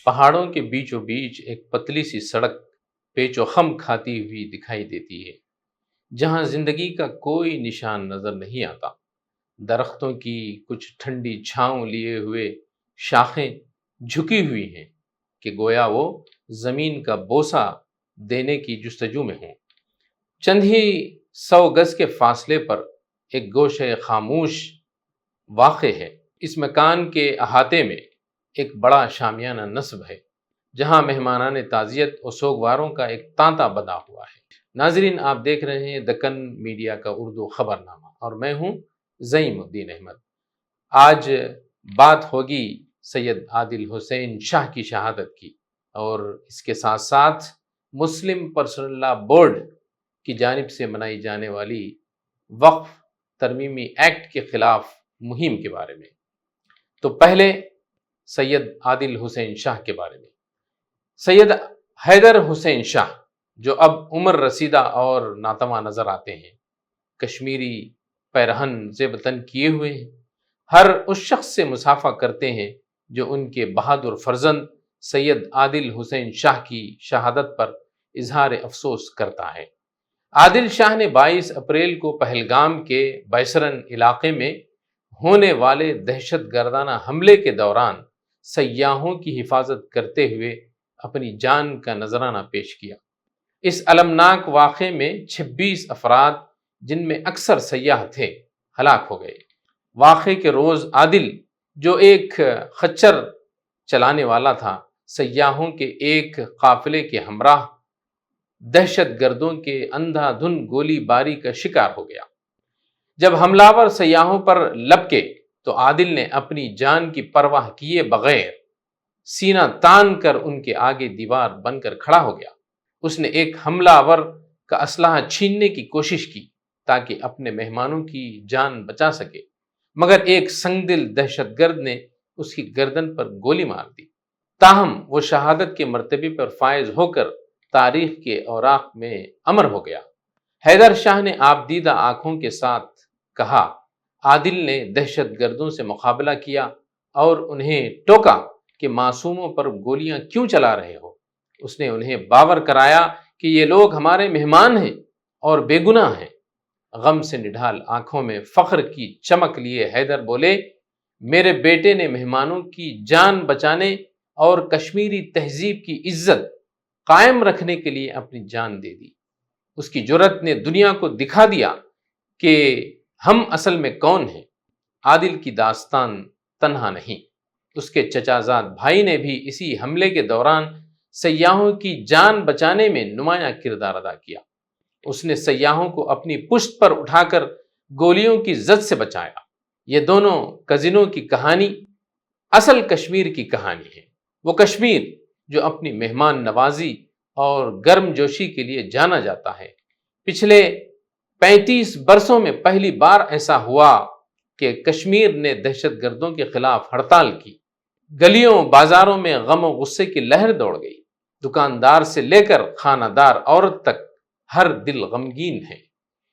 پہاڑوں کے بیچوں بیچ ایک پتلی سی سڑک پیچ و خم کھاتی ہوئی دکھائی دیتی ہے، جہاں زندگی کا کوئی نشان نظر نہیں آتا۔ درختوں کی کچھ ٹھنڈی چھاؤں لیے ہوئے شاخیں جھکی ہوئی ہیں کہ گویا وہ زمین کا بوسہ دینے کی جستجو میں ہوں۔ چند ہی 100 گز کے فاصلے پر ایک گوشہ خاموش واقع ہے۔ اس مکان کے احاطے میں ایک بڑا شامیانہ نصب ہے، جہاں مہمانان تعزیت اور سوگواروں کا ایک تانتا بندھا ہوا ہے۔ ناظرین، آپ دیکھ رہے ہیں دکن میڈیا کا اردو خبر نامہ اور میں ہوں زعیم الدین احمد۔ آج بات ہوگی سید عادل حسین شاہ کی شہادت کی، اور اس کے ساتھ ساتھ مسلم پرسنل لا بورڈ کی جانب سے منائی جانے والی وقف ترمیمی ایکٹ کے خلاف مہم کے بارے میں۔ تو پہلے سید عادل حسین شاہ کے بارے میں۔ سید حیدر حسین شاہ، جو اب عمر رسیدہ اور ناتواں نظر آتے ہیں، کشمیری پیرہن زیب تن کیے ہوئے ہیں، ہر اس شخص سے مصافحہ کرتے ہیں جو ان کے بہادر فرزند سید عادل حسین شاہ کی شہادت پر اظہار افسوس کرتا ہے۔ عادل شاہ نے 22 اپریل کو پہلگام کے بیسرن علاقے میں ہونے والے دہشت گردانہ حملے کے دوران سیاحوں کی حفاظت کرتے ہوئے اپنی جان کا نذرانہ پیش کیا۔ اس المناک واقعے میں 26 افراد، جن میں اکثر سیاح تھے، ہلاک ہو گئے۔ واقعے کے روز عادل، جو ایک خچر چلانے والا تھا، سیاحوں کے ایک قافلے کے ہمراہ دہشت گردوں کے اندھا دھن گولی باری کا شکار ہو گیا۔ جب حملہ سیاحوں پر لپکے تو عادل نے اپنی جان کی پرواہ کیے بغیر سینہ تان کر ان کے آگے دیوار بن کر کھڑا ہو گیا۔ اس نے ایک حملہ آور کا اسلحہ چھیننے کی کوشش کی تاکہ اپنے مہمانوں کی جان بچا سکے، مگر ایک سنگ دل دہشت گرد نے اس کی گردن پر گولی مار دی۔ تاہم وہ شہادت کے مرتبے پر فائز ہو کر تاریخ کے اوراق میں امر ہو گیا۔ حیدر شاہ نے آپ دیدہ آنکھوں کے ساتھ کہا، عادل نے دہشت گردوں سے مقابلہ کیا اور انہیں ٹوکا کہ معصوموں پر گولیاں کیوں چلا رہے ہو۔ اس نے انہیں باور کرایا کہ یہ لوگ ہمارے مہمان ہیں اور بے گناہ ہیں۔ غم سے نڈھال آنکھوں میں فخر کی چمک لیے حیدر بولے، میرے بیٹے نے مہمانوں کی جان بچانے اور کشمیری تہذیب کی عزت قائم رکھنے کے لیے اپنی جان دے دی۔ اس کی جرأت نے دنیا کو دکھا دیا کہ ہم اصل میں کون ہیں۔ عادل کی داستان تنہا نہیں، اس کے چچا زاد بھائی نے بھی اسی حملے کے دوران سیاحوں کی جان بچانے میں نمایاں کردار ادا کیا۔ اس نے سیاحوں کو اپنی پشت پر اٹھا کر گولیوں کی زد سے بچایا۔ یہ دونوں کزنوں کی کہانی اصل کشمیر کی کہانی ہے، وہ کشمیر جو اپنی مہمان نوازی اور گرم جوشی کے لیے جانا جاتا ہے۔ پچھلے 35 برسوں میں پہلی بار ایسا ہوا کہ کشمیر نے دہشت گردوں کے خلاف ہڑتال کی۔ گلیوں بازاروں میں غم و غصے کی لہر دوڑ گئی۔ دکاندار سے لے کر خانہ دار عورت تک ہر دل غمگین ہے۔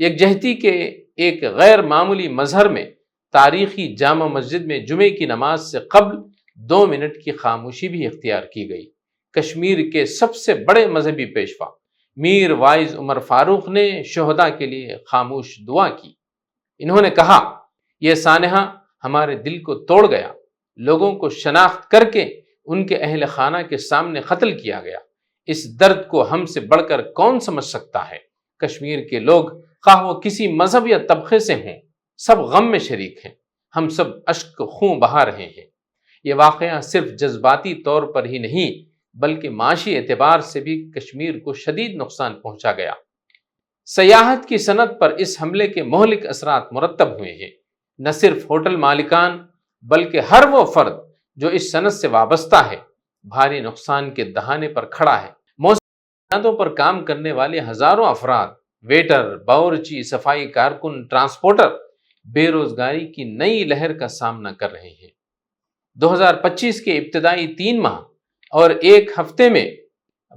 یکجہتی کے ایک غیر معمولی مظہر میں تاریخی جامع مسجد میں جمعے کی نماز سے قبل 2 منٹ کی خاموشی بھی اختیار کی گئی۔ کشمیر کے سب سے بڑے مذہبی پیشوا میر وائز عمر فاروق نے شہداء کے لیے خاموش دعا کی۔ انہوں نے کہا، یہ سانحہ ہمارے دل کو توڑ گیا۔ لوگوں کو شناخت کر کے ان کے اہل خانہ کے سامنے قتل کیا گیا۔ اس درد کو ہم سے بڑھ کر کون سمجھ سکتا ہے؟ کشمیر کے لوگ، خواہ وہ کسی مذہب یا طبقے سے ہوں، سب غم میں شریک ہیں۔ ہم سب اشک خون بہا رہے ہیں۔ یہ واقعہ صرف جذباتی طور پر ہی نہیں بلکہ معاشی اعتبار سے بھی کشمیر کو شدید نقصان پہنچا گیا۔ سیاحت کی صنعت پر اس حملے کے مہلک اثرات مرتب ہوئے ہیں۔ نہ صرف ہوٹل مالکان بلکہ ہر وہ فرد جو اس صنعت سے وابستہ ہے، بھاری نقصان کے دہانے پر کھڑا ہے۔ موسمی بنیادوں پر کام کرنے والے ہزاروں افراد، ویٹر، باورچی، صفائی کارکن، ٹرانسپورٹر، بے روزگاری کی نئی لہر کا سامنا کر رہے ہیں۔ 2025 کے ابتدائی 3 ماہ اور 1 ہفتے میں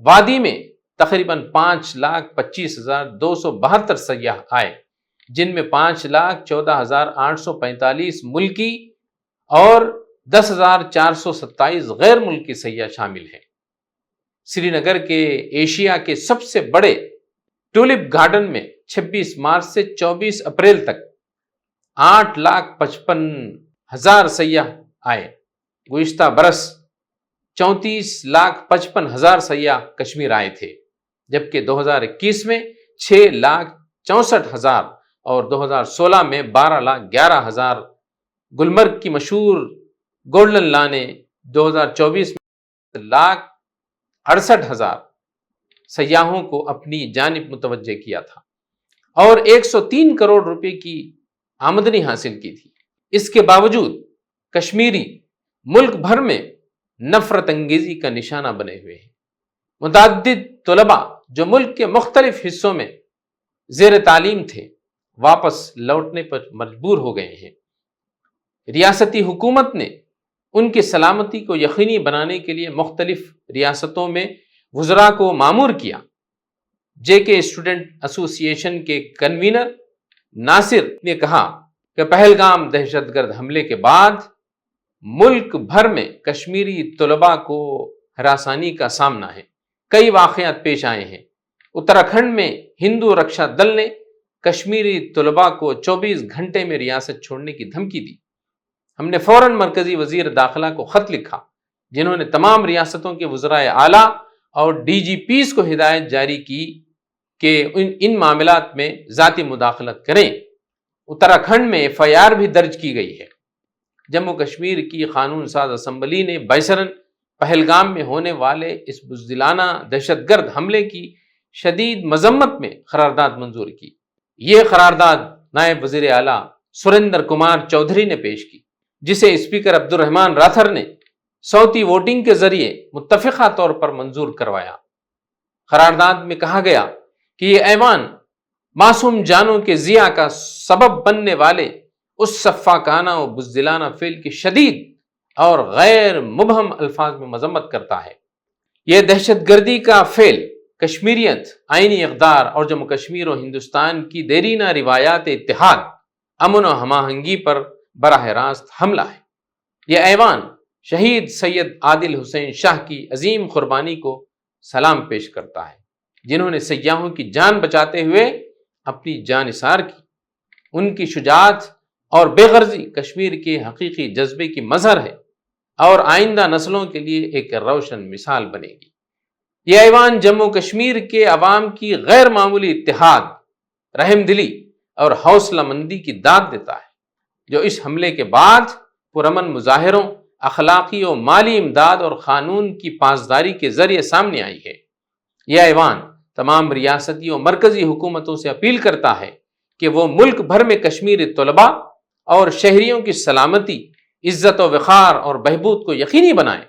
وادی میں تقریباً 5,25,272 سیاح آئے، جن میں 5,14,845 ملکی اور 10,427 غیر ملکی سیاح شامل ہیں۔ سری نگر کے ایشیا کے سب سے بڑے ٹولپ گارڈن میں 26 مارچ سے 24 اپریل تک 8,55,000 سیاح آئے۔ گزشتہ برس 34,55,000 سیاح کشمیر آئے تھے، جبکہ 2021 میں 6,64,000 اور 2016 میں 12,11,000۔ گلمرگ کی مشہور گولڈن لا نے 2024 میں 1,68,000 سیاحوں کو اپنی جانب متوجہ کیا تھا اور 103 کروڑ روپے کی آمدنی حاصل کی تھی۔ اس کے باوجود کشمیری ملک بھر میں نفرت انگیزی کا نشانہ بنے ہوئے ہیں۔ متعدد طلباء جو ملک کے مختلف حصوں میں زیر تعلیم تھے، واپس لوٹنے پر مجبور ہو گئے ہیں۔ ریاستی حکومت نے ان کی سلامتی کو یقینی بنانے کے لیے مختلف ریاستوں میں وزراء کو مامور کیا۔ جے کے اسٹوڈنٹ ایسوسی ایشن کے کنوینر ناصر نے کہا کہ پہلگام دہشت گرد حملے کے بعد ملک بھر میں کشمیری طلباء کو ہراسانی کا سامنا ہے۔ کئی واقعات پیش آئے ہیں۔ اتراکھنڈ میں ہندو رکشا دل نے کشمیری طلباء کو 24 گھنٹے میں ریاست چھوڑنے کی دھمکی دی۔ ہم نے فوراً مرکزی وزیر داخلہ کو خط لکھا، جنہوں نے تمام ریاستوں کے وزرائے اعلیٰ اور ڈی جی پیز کو ہدایت جاری کی کہ ان معاملات میں ذاتی مداخلت کریں۔ اتراکھنڈ میں FIR بھی درج کی گئی ہے۔ جموں کشمیر کی قانون ساز اسمبلی نے بیسرن پہلگام میں ہونے والے اس بزدلانہ دہشت گرد حملے کی شدید مذمت میں قرارداد منظور کی۔ یہ قرارداد نائب وزیر اعلیٰ سریندر کمار چودھری نے پیش کی، جسے اسپیکر عبد الرحمان راتھر نے صوتی ووٹنگ کے ذریعے متفقہ طور پر منظور کروایا۔ قرارداد میں کہا گیا کہ یہ ایوان معصوم جانوں کے ضیاع کا سبب بننے والے اس سفاکانہ و بزدلانہ فعل کی شدید اور غیر مبہم الفاظ میں مذمت کرتا ہے۔ یہ دہشت گردی کا فعل کشمیریت، آئینی اقدار اور جموں کشمیر و ہندوستان کی دیرینہ روایات اتحاد، امن و ہم آہنگی پر براہ راست حملہ ہے۔ یہ ایوان شہید سید عادل حسین شاہ کی عظیم قربانی کو سلام پیش کرتا ہے، جنہوں نے سیاحوں کی جان بچاتے ہوئے اپنی جان نثار کی۔ ان کی شجاعت اور بے غرضی کشمیر کے حقیقی جذبے کی مظہر ہے اور آئندہ نسلوں کے لیے ایک روشن مثال بنے گی۔ یہ ایوان جموں کشمیر کے عوام کی غیر معمولی اتحاد، رحم دلی اور حوصلہ مندی کی داد دیتا ہے، جو اس حملے کے بعد پرامن مظاہروں، اخلاقی و مالی امداد اور قانون کی پاسداری کے ذریعے سامنے آئی ہے۔ یہ ایوان تمام ریاستی و مرکزی حکومتوں سے اپیل کرتا ہے کہ وہ ملک بھر میں کشمیری طلباء اور شہریوں کی سلامتی، عزت و وقار اور بہبود کو یقینی بنائیں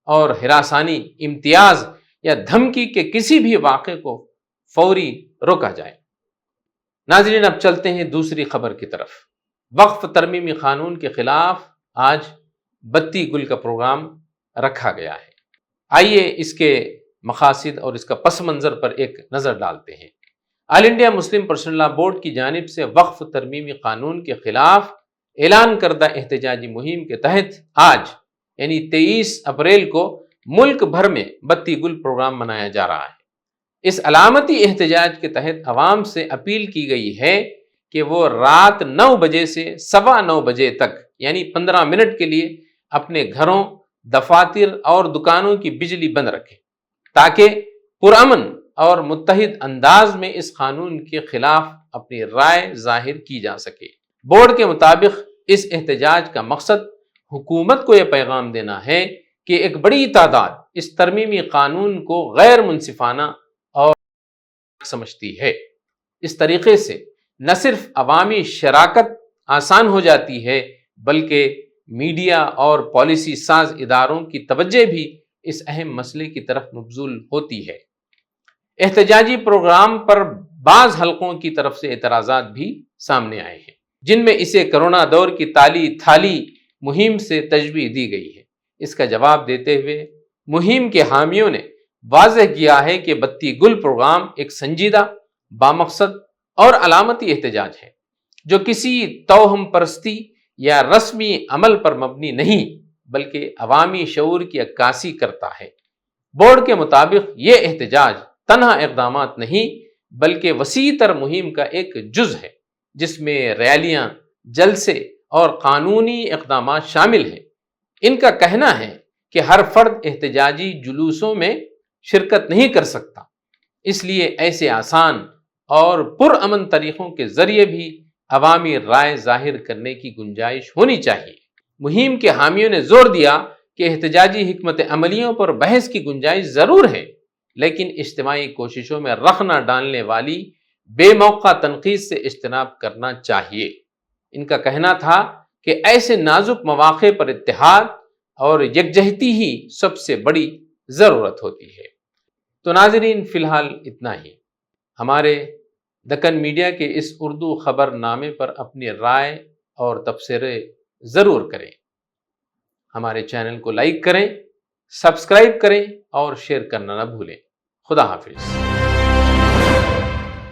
اور ہراسانی، امتیاز یا دھمکی کے کسی بھی واقعے کو فوری روکا جائے۔ ناظرین، اب چلتے ہیں دوسری خبر کی طرف۔ وقف ترمیمی قانون کے خلاف آج بتی گل کا پروگرام رکھا گیا ہے۔ آئیے اس کے مقاصد اور اس کا پس منظر پر ایک نظر ڈالتے ہیں۔ آل انڈیا مسلم پرسنل لا بورڈ کی جانب سے وقف ترمیمی قانون کے خلاف اعلان کردہ احتجاجی مہم کے تحت آج یعنی 23 اپریل کو ملک بھر میں بتی گل پروگرام منایا جا رہا ہے۔ اس علامتی احتجاج کے تحت عوام سے اپیل کی گئی ہے کہ وہ رات 9 بجے سے 9:15 بجے تک یعنی 15 منٹ کے لیے اپنے گھروں، دفاتر اور دکانوں کی بجلی بند رکھیں تاکہ پرامن اور متحد انداز میں اس قانون کے خلاف اپنی رائے ظاہر کی جا سکے۔ بورڈ کے مطابق اس احتجاج کا مقصد حکومت کو یہ پیغام دینا ہے کہ ایک بڑی تعداد اس ترمیمی قانون کو غیر منصفانہ اور سمجھتی ہے۔ اس طریقے سے نہ صرف عوامی شراکت آسان ہو جاتی ہے بلکہ میڈیا اور پالیسی ساز اداروں کی توجہ بھی اس اہم مسئلے کی طرف مبذول ہوتی ہے۔ احتجاجی پروگرام پر بعض حلقوں کی طرف سے اعتراضات بھی سامنے آئے ہیں، جن میں اسے کرونا دور کی تالی تھالی مہم سے تشبیہ دی گئی ہے۔ اس کا جواب دیتے ہوئے مہم کے حامیوں نے واضح کیا ہے کہ بتی گل پروگرام ایک سنجیدہ، بامقصد اور علامتی احتجاج ہے جو کسی توہم پرستی یا رسمی عمل پر مبنی نہیں بلکہ عوامی شعور کی عکاسی کرتا ہے۔ بورڈ کے مطابق یہ احتجاج تنہا اقدامات نہیں بلکہ وسیع تر مہم کا ایک جز ہے، جس میں ریلیاں، جلسے اور قانونی اقدامات شامل ہیں۔ ان کا کہنا ہے کہ ہر فرد احتجاجی جلوسوں میں شرکت نہیں کر سکتا، اس لیے ایسے آسان اور پرامن طریقوں کے ذریعے بھی عوامی رائے ظاہر کرنے کی گنجائش ہونی چاہیے۔ مہم کے حامیوں نے زور دیا کہ احتجاجی حکمت عملیوں پر بحث کی گنجائش ضرور ہے، لیکن اجتماعی کوششوں میں رخ نہ ڈالنے والی بے موقع تنقید سے اجتناب کرنا چاہیے۔ ان کا کہنا تھا کہ ایسے نازک مواقع پر اتحاد اور یکجہتی ہی سب سے بڑی ضرورت ہوتی ہے۔ تو ناظرین، فی الحال اتنا ہی۔ ہمارے دکن میڈیا کے اس اردو خبر نامے پر اپنی رائے اور تبصرے ضرور کریں۔ ہمارے چینل کو لائک کریں، سبسکرائب کریں اور شیئر کرنا نہ بھولیں۔ خدا حافظ۔